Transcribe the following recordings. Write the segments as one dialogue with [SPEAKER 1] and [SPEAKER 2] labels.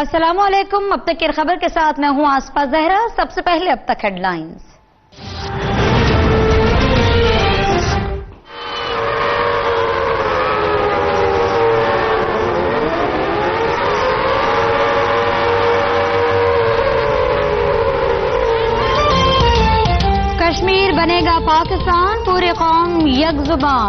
[SPEAKER 1] अस्सलाम वालेकुम। अब तक की खबर के साथ मैं हूं आसफा जहरा। सबसे पहले अब तक हेडलाइंस। कश्मीर बनेगा पाकिस्तान, पूरी कौम यकजुबां।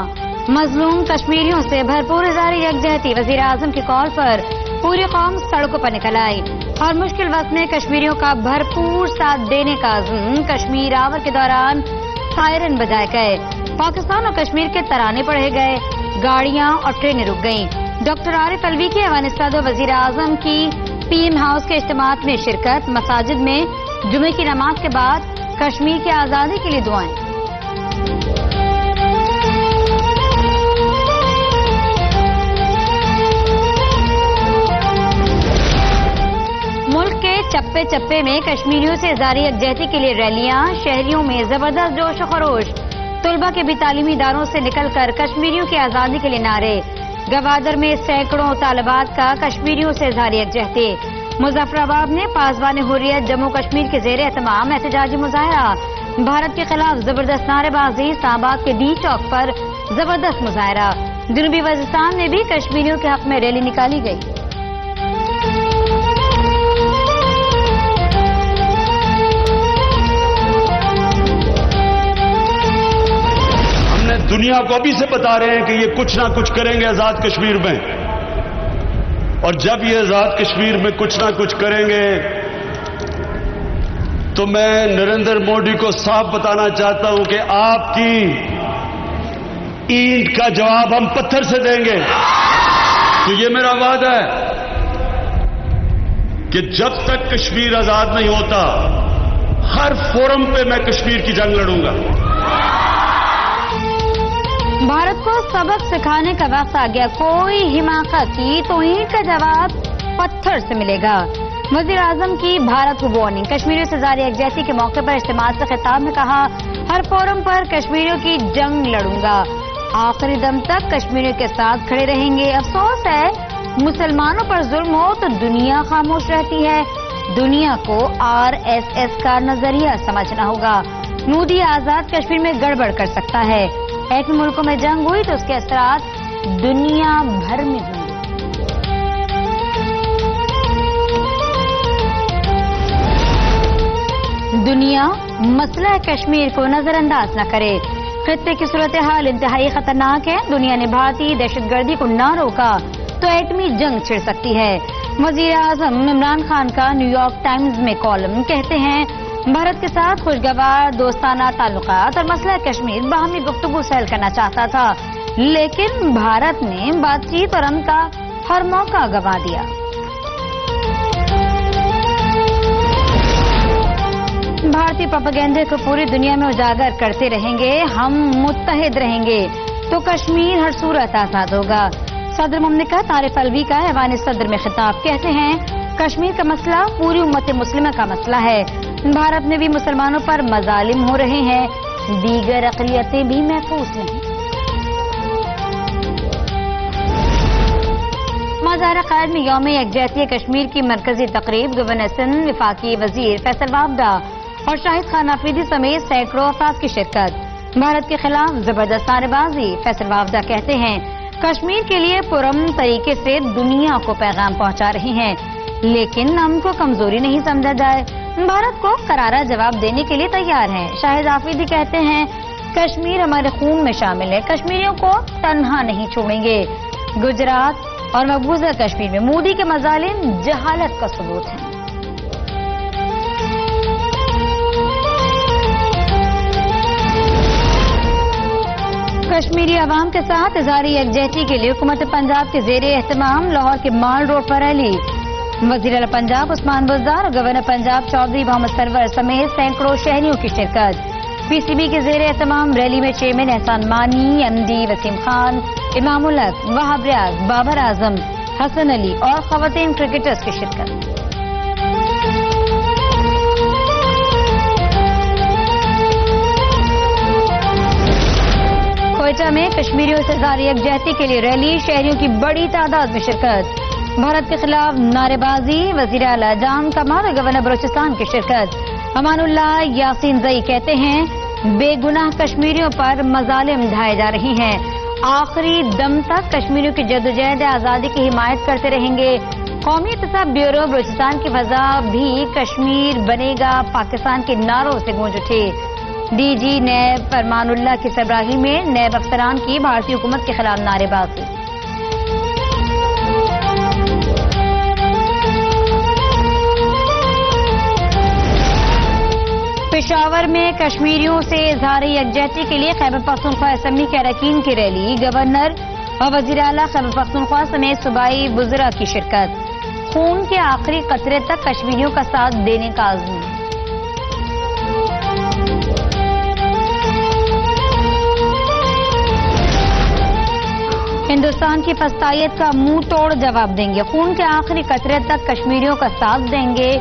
[SPEAKER 1] मजलूम कश्मीरियों से भरपूर इज़हार यकजहती। वज़ीर आज़म की कॉल पर पूरी कौम सड़कों पर निकल आई और मुश्किल वक्त में कश्मीरियों का भरपूर साथ देने का अज़्म। कश्मीर आवर के दौरान सायरन बजाए गए, पाकिस्तान और कश्मीर के तराने पढ़े गए, गाड़ियां और ट्रेनें रुक गईं। डॉक्टर आरिफ अलवी की अफ़गानिस्तान वज़ीर आज़म की पीएम हाउस के इज्तिमात में शिरकत। मसाजिद में जुमे की नमाज के बाद कश्मीर की आज़ादी के लिए दुआएं। मुल्क के चप्पे चप्पे में कश्मीरियों से इज़हार यकजहती के लिए रैलियां। शहरियों में जबरदस्त जोश व खरोश। तलबा के भी तालीमी इदारों से निकलकर कश्मीरियों की आज़ादी के लिए नारे। गवादर में सैकड़ों तालिबात का कश्मीरियों से इज़हार यकजहती। मुजफ्फराबाद में पासबान हुर्रियत जम्मू कश्मीर के ज़ेर एहतमाम एहतजाजी मुजाहरा। भारत के खिलाफ जबरदस्त नारेबाजी। इस्लामाबाद के डी चौक पर जबरदस्त मुजाहरा। जनूबी वज़ीरिस्तान में भी कश्मीरियों के हक में रैली निकाली गई।
[SPEAKER 2] दुनिया को अभी से बता रहे हैं कि ये कुछ ना कुछ करेंगे आजाद कश्मीर में, और जब ये आजाद कश्मीर में कुछ ना कुछ करेंगे तो मैं नरेंद्र मोदी को साफ बताना चाहता हूं कि आपकी ईंट का जवाब हम पत्थर से देंगे। तो ये मेरा वादा है कि जब तक कश्मीर आजाद नहीं होता हर फोरम पे मैं कश्मीर की जंग लड़ूंगा।
[SPEAKER 1] भारत को सबक सिखाने का वक्त आ गया। कोई हिमाकत की तो ईंट का जवाब पत्थर से मिलेगा। वज़ीर आज़म की भारत को वार्निंग। कश्मीरियों से इज़हार यकजहती के मौके पर इज्तिमा से खिताब में कहा, हर फोरम पर कश्मीरियों की जंग लड़ूंगा, आखिरी दम तक कश्मीरियों के साथ खड़े रहेंगे। अफसोस है मुसलमानों पर जुल्म हो तो दुनिया खामोश रहती है। दुनिया को RSS का नजरिया समझना होगा। मोदी आजाद कश्मीर में गड़बड़ कर सकता है। एक मुल्कों में जंग हुई तो उसके असरात दुनिया भर में होंगे। दुनिया मसला कश्मीर को नजरअंदाज न करे। खित्ते की सूरत हाल इंतहाई खतरनाक है। दुनिया ने भारतीय दहशतगर्दी को न रोका तो एटमी जंग छिड़ सकती है। वजीर आजम इमरान खान का न्यूयॉर्क टाइम्स में कॉलम। कहते हैं, भारत के साथ खुशगवार दोस्ताना ताल्लुकात और मसला कश्मीर बाहमी गुफ्तगू सहल करना चाहता था, लेकिन भारत ने बातचीत और अमन का हर मौका गंवा दिया। भारतीय प्रोपेगेंडा को पूरी दुनिया में उजागर करते रहेंगे। हम मुत्तहिद रहेंगे तो कश्मीर हर सूरत आजाद होगा। सदर मुमलिकत आरिफ अलवी का ऐवान सदर में खिताब। कहते हैं, कश्मीर का मसला पूरी उम्मत मुस्लिमा का मसला है। भारत में भी मुसलमानों पर मजालिम हो रहे हैं, दीगर अक़लियतें भी महफूज नहीं। मज़ार क़ायद में यौम यकजहती कश्मीर की मरकजी तकरीब। गवर्नर सिंध, वफाकी वजीर फैसल वावडा और शाहिद खान अफरीदी समेत सैकड़ों अफराद की शिरकत। भारत के खिलाफ जबरदस्त नारेबाजी। फैसल वावडा कहते हैं, कश्मीर के लिए पुरअमन तरीके से दुनिया को पैगाम पहुंचा रहे हैं, लेकिन हमको कमजोरी नहीं समझा जाए। भारत को करारा जवाब देने के लिए तैयार हैं। शाहिद आफरीदी कहते हैं, कश्मीर हमारे खून में शामिल है, कश्मीरियों को तन्हा नहीं छोड़ेंगे। गुजरात और मकबूजा कश्मीर में मोदी के मजालिम जहालत का सबूत है। कश्मीरी अवाम के साथ इज़हार यकजहती के लिए हुकूमत पंजाब के ज़ेर एहतमाम लाहौर के माल रोड पर रैली। वज़ीर आला पंजाब उस्मान बुज़दार और गवर्नर पंजाब चौधरी मोहम्मद सरवर समेत सैकड़ों शहरियों की शिरकत। PCB के ज़ेर एहतमाम रैली में चेयरमैन एहसान मानी, MD वसीम खान, इमाम उल हक, वहाब रियाज, बाबर आजम, हसन अली और ख़वातीन क्रिकेटर्स की शिरकत। क्वेटा में कश्मीरियों से इज़हार यकजहती के लिए रैली। शहरियों की बड़ी तादाद में शिरकत। भारत के खिलाफ नारेबाजी, वजीर आला जान कमाल और गवर्नर बलूचिस्तान की शिरकत। अमानुल्लाह यासीन जई कहते हैं बेगुनाह कश्मीरियों पर मजालिम ढाए जा रही हैं, आखिरी दम तक कश्मीरियों की जद्दोजहद आजादी की हिमायत करते रहेंगे। कौमी एहतसाब ब्यूरो बलूचिस्तान की फजा भी कश्मीर बनेगा पाकिस्तान के नारों से गूंज उठी। डीजी नैब अमानुल्लाह की सरबराही में नैब अफसरान की भारतीय हुकूमत के खिलाफ नारेबाजी। पेशावर में कश्मीरियों से इजहार यकजहती के लिए खैबर पख्तूनख्वा असेंबली के अरकान की रैली, गवर्नर और वजीर आला खैबर पख्तूनख्वा समेत सूबाई बुजुर्ग की शिरकत। खून के आखिरी कतरे तक कश्मीरियों का साथ देने का आज़म। हिंदुस्तान की फस्तायत का मुंह तोड़ जवाब देंगे, खून के आखिरी कतरे तक कश्मीरियों का साथ देंगे।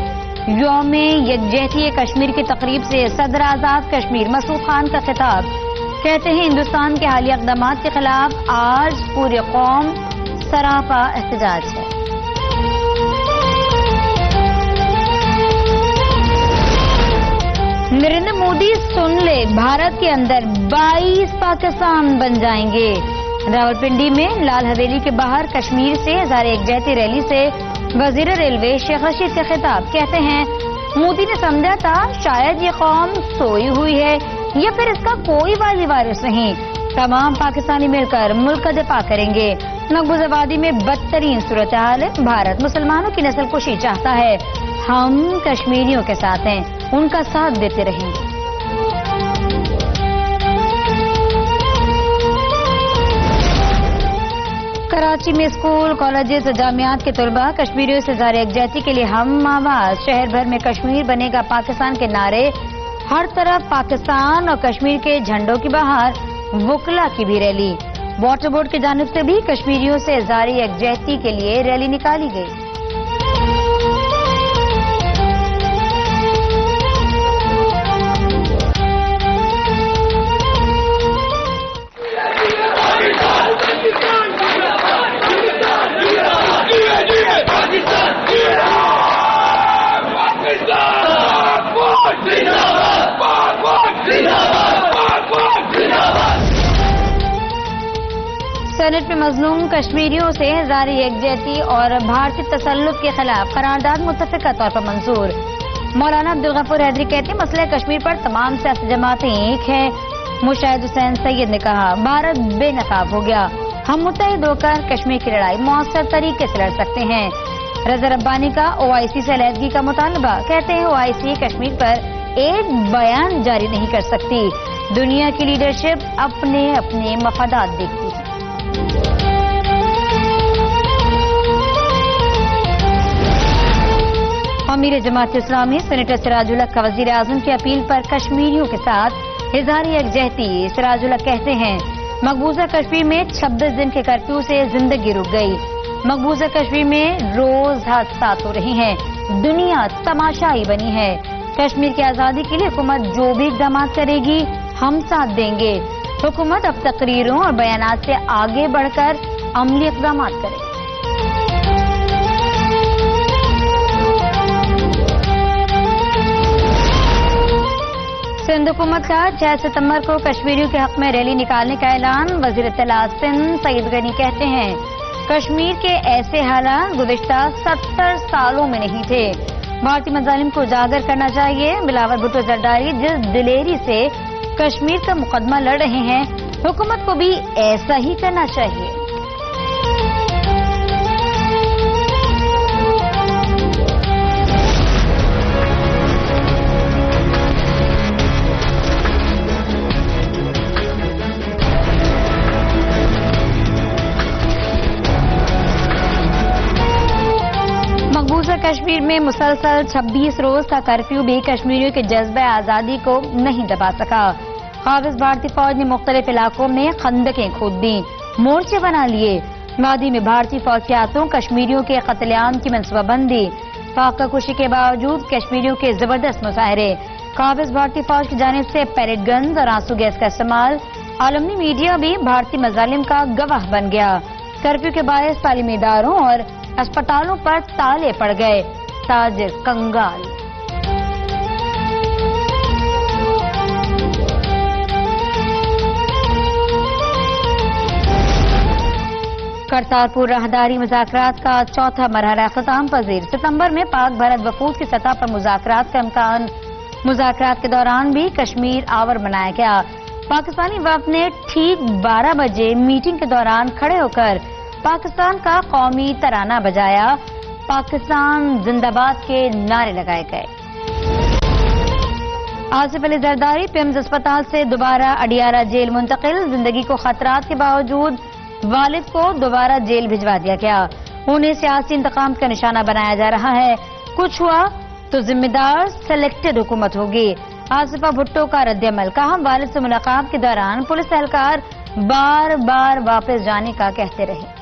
[SPEAKER 1] यौम यकजहती कश्मीर की तकरीब से सदर आजाद कश्मीर मसूद खान का खिताब, कहते हैं हिंदुस्तान के हालिया इक़दामात के खिलाफ आज पूरी कौम सरापा एहतजाज है। नरेंद्र मोदी सुन ले, भारत के अंदर 22 पाकिस्तान बन जाएंगे। रावलपिंडी में लाल हवेली के बाहर कश्मीर से इज़हार यकजहती रैली से वजीर रेलवे शेख रशीद का खिताब, कहते हैं मोदी ने समझा था शायद ये कौम सोई हुई है या फिर इसका कोई वाली वारिस नहीं, तमाम पाकिस्तानी मिलकर मुल्क का दिफा करेंगे। मकबूजा वादी में बदतरीन सूरत हाल है, भारत मुसलमानों की नस्ल कुशी चाहता है, हम कश्मीरियों के साथ हैं, उनका साथ देते रहेंगे। कराची में स्कूल, कॉलेजेस और जामियात के तलबा कश्मीरियों से इज़हार यकजहती के लिए हम आवाज, शहर भर में कश्मीर बनेगा पाकिस्तान के नारे, हर तरफ पाकिस्तान और कश्मीर के झंडों की बहार, वुकला की भी रैली। वाटर बोर्ड की जानिब से भी कश्मीरियों से इज़हार यकजहती के लिए रैली निकाली गई। सेनेट में मजलूम कश्मीरियों से इज़हार यकजहती और भारतीय तसल्लुत के खिलाफ करारदाद मुत्तफ़िक़ा तौर पर मंजूर। मौलाना अब्दुल गफूर हैदरी कहते हैं मसले कश्मीर पर तमाम सियासी जमातें एक हैं। मुशाहिद हुसैन सैयद ने कहा भारत बेनकाब हो गया, हम मुत्तहिद होकर कश्मीर की लड़ाई मौसर तरीके से लड़ सकते हैं। रज़ा रब्बानी का OIC से अलहदगी का मुतालबा, कहते हैं OIC कश्मीर पर एक बयान जारी नहीं कर सकती, दुनिया की लीडरशिप अपने अपने मफादात देखती है। अमीर जमात इस्लामी सेनेटर सिराजुल हक का वजीर आजम की अपील पर कश्मीरियों के साथ इज़हार यकजहती। सिराजुल हक कहते हैं मकबूजा कश्मीर में 26 दिन के कर्फ्यू से जिंदगी रुक गई, मकबूजा कश्मीर में रोज हादसात हो रही हैं, दुनिया तमाशाई बनी है। कश्मीर की आजादी के लिए हुकूमत जो भी इक़दाम करेगी हम साथ देंगे। हुकूमत अब तकरीरों और बयानात से आगे बढ़कर अमली इक़दाम करे। सिंध हुकूमत का 6 सितंबर को कश्मीरियों के हक में रैली निकालने का ऐलान। वजीर इत्तलात सिंध सईद गनी कहते हैं कश्मीर के ऐसे हालात गुज़िश्ता 70 सालों में नहीं थे, भारतीय मज़ालिम को उजागर करना चाहिए। बिलावल भुट्टो जरदारी जिस दिलेरी से कश्मीर का मुकदमा लड़ रहे हैं, हुकूमत को भी ऐसा ही करना चाहिए। मकबूजा कश्मीर में मुसलसल 26 रोज का कर्फ्यू भी कश्मीरियों के जज्बे आजादी को नहीं दबा सका। काबिज भारतीय फौज ने मुख्तलिफ इलाकों में खंदकें खोद दी, मोर्चे बना लिए। वादी में भारतीय फौज के हाथों कश्मीरियों के कत्लेआम की मनसूबाबंदी, फाका कुशी के बावजूद कश्मीरियों के जबरदस्त मुजाहरे। काबिज भारतीय फौज की जानिब से पैलेट गन्स और आंसू गैस का इस्तेमाल। आलमी मीडिया भी भारतीय मजालिम का गवाह बन गया। कर्फ्यू के बायस तालीमी इदारों और अस्पतालों पर ताले पड़ गए, ताजिर कंगाल। करतारपुर राहदारी मुज़ाकरात का चौथा मरहला ख़त्म पजीर। सितंबर में पाक भारत वफूद की सतह पर मुज़ाकरात का इम्कान। मुज़ाकरात के दौरान भी कश्मीर आवर बनाया गया। पाकिस्तानी वफ़द ने ठीक 12 बजे मीटिंग के दौरान खड़े होकर पाकिस्तान का कौमी तराना बजाया। पाकिस्तान जिंदाबाद के नारे लगाए गए। आसिफ अली जरदारी पिम्स अस्पताल से दोबारा अडियाला जेल मुंतकिल। जिंदगी को खतरात के बावजूद वालिद को दोबारा जेल भिजवा दिया गया। उन्हें सियासी इंतकाम का निशाना बनाया जा रहा है। कुछ हुआ तो जिम्मेदार सिलेक्टेड हुकूमत होगी। आसिफा भुट्टो का रद्द-ए-अमल। कहा, वालिद से मुलाकात के दौरान पुलिस एहलकार बार बार वापस जाने का कहते रहे।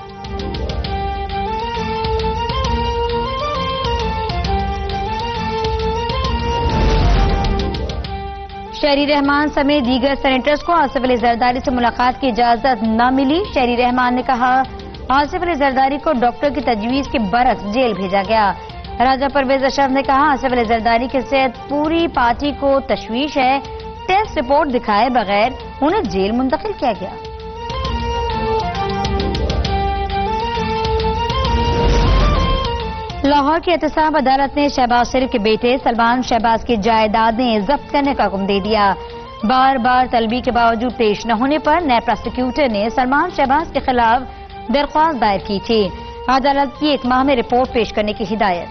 [SPEAKER 1] शहरी रहमान समेत दीगर सेनेटर्स को आसिफ अली जरदारी से मुलाकात की इजाजत न मिली। शहरी रहमान ने कहा, आसिफ अली जरदारी को डॉक्टर की तजवीज के बरक्स जेल भेजा गया। राजा परवेज अशरफ ने कहा, आसिफ अली जरदारी की सेहत पूरी पार्टी को तशवीश है। टेस्ट रिपोर्ट दिखाए बगैर उन्हें जेल मुंतकिल किया गया। लाहौर की एहतसाब अदालत ने शहबाज शरीफ के बेटे सलमान शहबाज की जायदादें जब्त करने का हुक्म दे दिया। बार बार तलबी के बावजूद पेश न होने पर नए प्रोसिक्यूटर ने सलमान शहबाज के खिलाफ दरख्वास्त दायर की थी। अदालत की 1 माह में रिपोर्ट पेश करने की हिदायत।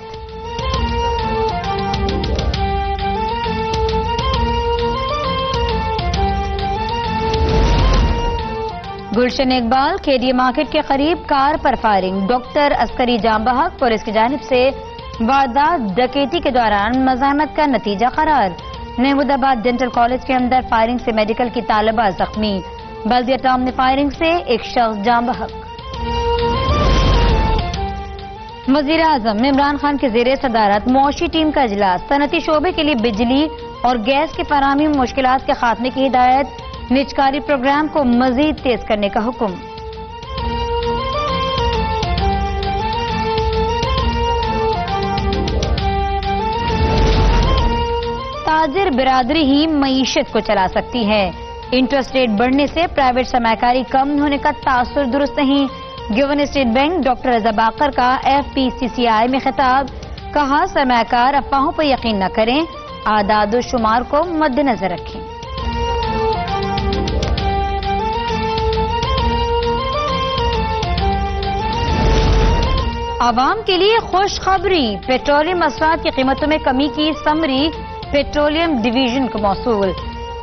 [SPEAKER 1] गुलशन इकबाल केडीए मार्केट के करीब कार पर फायरिंग। डॉक्टर अस्करी जाम बहक। पुलिस की जानिब से वारदात डकैती के दौरान मज़ाहमत का नतीजा करार। महमूदाबाद डेंटल कॉलेज के अंदर फायरिंग से मेडिकल की तालिबा जख्मी। बल्दिया टाउन में फायरिंग से एक शख्स जाम बहक। वज़ीर आज़म इमरान खान की ज़ेरे सदारत मुआशी टीम का इजलास। सनती शोबे के लिए बिजली और गैस की फराहमी में मुश्किलात के खात्मे की हिदायत। निजकारी प्रोग्राम को मजीद तेज करने का हुक्म। ताजिर बिरादरी ही मईशत को चला सकती है। इंटरेस्ट रेट बढ़ने से प्राइवेट सरमायाकारी कम होने का तासुर दुरुस्त नहीं। गवर्नर स्टेट बैंक डॉक्टर रजा बाकर का FPCCI में खिताब। कहा, सरमायाकार अफवाहों पर यकीन न करें, आदाद शुमार को मद्देनजर रखें। आवाम के लिए खुशखबरी। पेट्रोलियम मसलात की कीमतों में कमी की समरी पेट्रोलियम डिवीजन को मौसूल।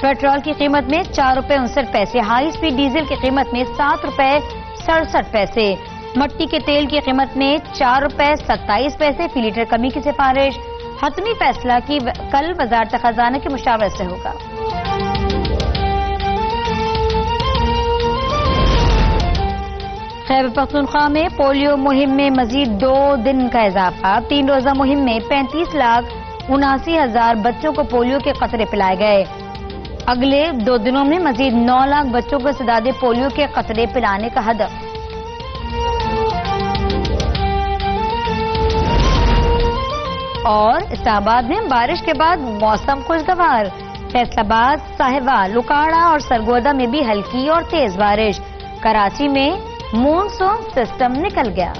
[SPEAKER 1] पेट्रोल की कीमत में 4 रुपए 59 पैसे। हाई स्पीड डीजल की कीमत में 7 रुपए 67 पैसे। मट्टी के तेल की कीमत में 4 रुपए 27 पैसे फी लीटर कमी की सिफारिश। हतमी फैसला की कल वजारत खजाना के मुशावरत से होगा। खैबर पख्तूनख्वा में पोलियो मुहिम में मजीद 2 दिन का इजाफा। 3 रोजा मुहिम में 35,79,000 बच्चों को पोलियो के कतरे पिलाए गए। अगले 2 दिनों में मजीद 9 लाख बच्चों को सदादे पोलियो के कतरे पिलाने का हदफ। और इस्लामाबाद में बारिश के बाद मौसम खुशगवार। फैसलाबाद, साहिवाल, उकाड़ा और सरगोदा में भी हल्की और तेज बारिश। कराची में मॉनसून सिस्टम निकल गया।